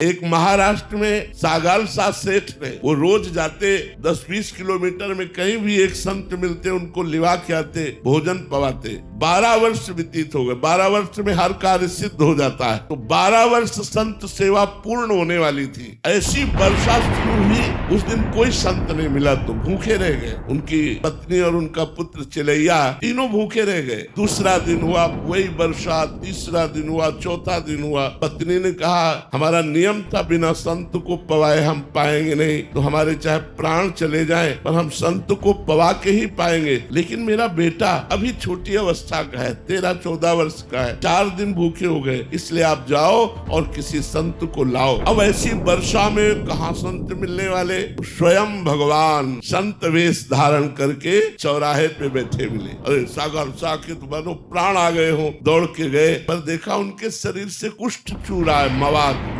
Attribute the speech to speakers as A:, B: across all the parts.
A: एक महाराष्ट्र में सागालसा सेठ ने, वो रोज जाते 10-20 किलोमीटर में कहीं भी एक संत मिलते, उनको लिवा के आते, भोजन पवाते। 12 वर्ष व्यतीत हो गए। 12 वर्ष में हर कार्य सिद्ध हो जाता है। तो 12 वर्ष संत सेवा पूर्ण होने वाली थी। ऐसी वर्षा शुरू हुई, उस दिन कोई संत नहीं मिला तो भूखे रह गए। उनकी पत्नी और उनका पुत्र चिलैया तीनों भूखे रह गए। दूसरा दिन हुआ वही वर्षा, तीसरा दिन हुआ, चौथा दिन हुआ। पत्नी ने कहा हमारा नियम था बिना संत को पवाए हम पाएंगे नहीं, तो हमारे चाहे प्राण चले जाएं पर हम संत को पवा के ही पाएंगे। लेकिन मेरा बेटा अभी छोटी अवस्था का है, 13-14 वर्ष का है, 4 दिन भूखे हो गए, इसलिए आप जाओ और किसी संत को लाओ। अब ऐसी वर्षा में कहाँ संत मिलने वाले? स्वयं भगवान संत वेश धारण करके चौराहे पे बैठे मिले। अरे सागर के तो मानो प्राण आ गए हो, दौड़ के गए, पर देखा उनके शरीर से कुष्ठ चू रहा है,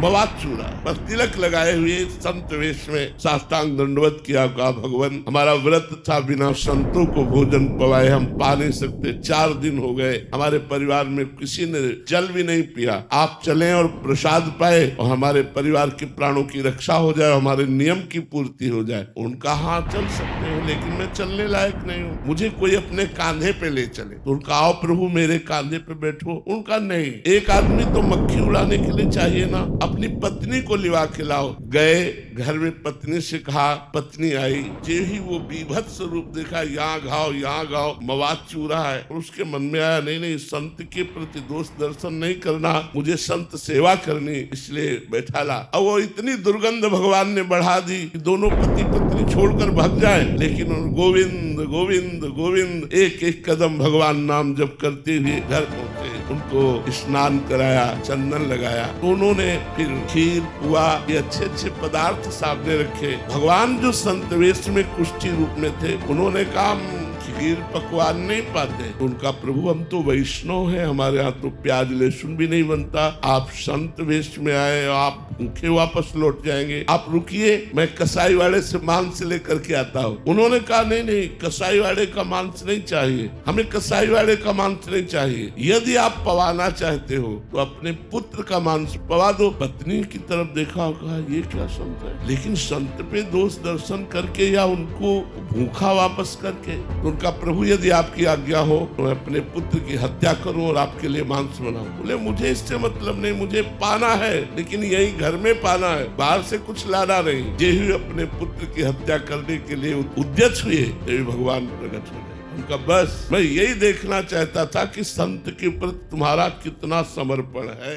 A: मवाद चूरा, पर तिलक लगाए हुए संत वेश में साष्टांग दंडवत किया। कहा भगवान हमारा व्रत था, बिना संतों को भोजन पवाए हम पा नहीं सकते। 4 दिन हो गए, हमारे परिवार में किसी ने जल भी नहीं पिया। आप चलें और प्रसाद पाए और हमारे परिवार के प्राणों की रक्षा हो जाए, हमारे नियम की पूर्ति हो जाए। उनका हाँ चल सकते हो, लेकिन मैं चलने लायक नहीं हूँ, मुझे कोई अपने कांधे पे ले चले। तो उनका आओ प्रभु मेरे कांधे पे बैठो। उनका नहीं, एक आदमी तो मक्खी उड़ाने के लिए चाहिए ना, अपनी पत्नी को लिवा के लाओ। गए घर में पत्नी से कहा, पत्नी आई, जे ही वो बीभत्स रूप देखा, यहाँ घाव मवाद चूरा है। और उसके मन में आया नहीं संत के प्रति दोष दर्शन नहीं करना, मुझे संत सेवा करनी, इसलिए बैठा ला। अब वो इतनी दुर्गंध भगवान ने बढ़ा दी कि दोनों पति पत्नी छोड़कर भाग जाए, लेकिन गोविंद गोविंद गोविंद एक एक कदम भगवान नाम जप करते हुए घर पहुंचे। उनको स्नान कराया, चंदन लगाया। तो उन्होंने फिर खीर पुआ ये अच्छे पदार्थ सामने रखे। भगवान जो संत वेश में कुष्ठी रूप में थे, उन्होंने कहा खीर पकवान नहीं पाते। तो उनका प्रभु हम तो वैष्णव हैं, हमारे यहाँ तो प्याज लहसुन भी नहीं बनता, आप संत वेश में आए, आप भूखे वापस लौट जाएंगे, आप रुकिए, मैं कसाई वाले से मांस लेकर के आता हूँ। उन्होंने कहा नहीं कसाई वाले का मांस नहीं चाहिए, हमें कसाई वाले का मांस नहीं चाहिए। यदि आप पवाना चाहते हो तो अपने पुत्र का मांस पवा दो। पत्नी की तरफ देखा और कहा ये क्या संत है, लेकिन संत पे दोष दर्शन करके या उनको भूखा वापस करके। तो उनका प्रभु यदि आपकी आज्ञा हो तो मैं अपने पुत्र की हत्या करूं और आपके लिए मांस बनाऊं। बोले मुझे इससे मतलब नहीं, मुझे पाना है, लेकिन यही घर में पाना है, बाहर से कुछ लाना नहीं। जे ही अपने पुत्र की हत्या करने के लिए उद्यत हुए, देवी भगवान प्रकट हो गए। उनका बस मैं यही देखना चाहता था कि संत के प्रति तुम्हारा कितना समर्पण है।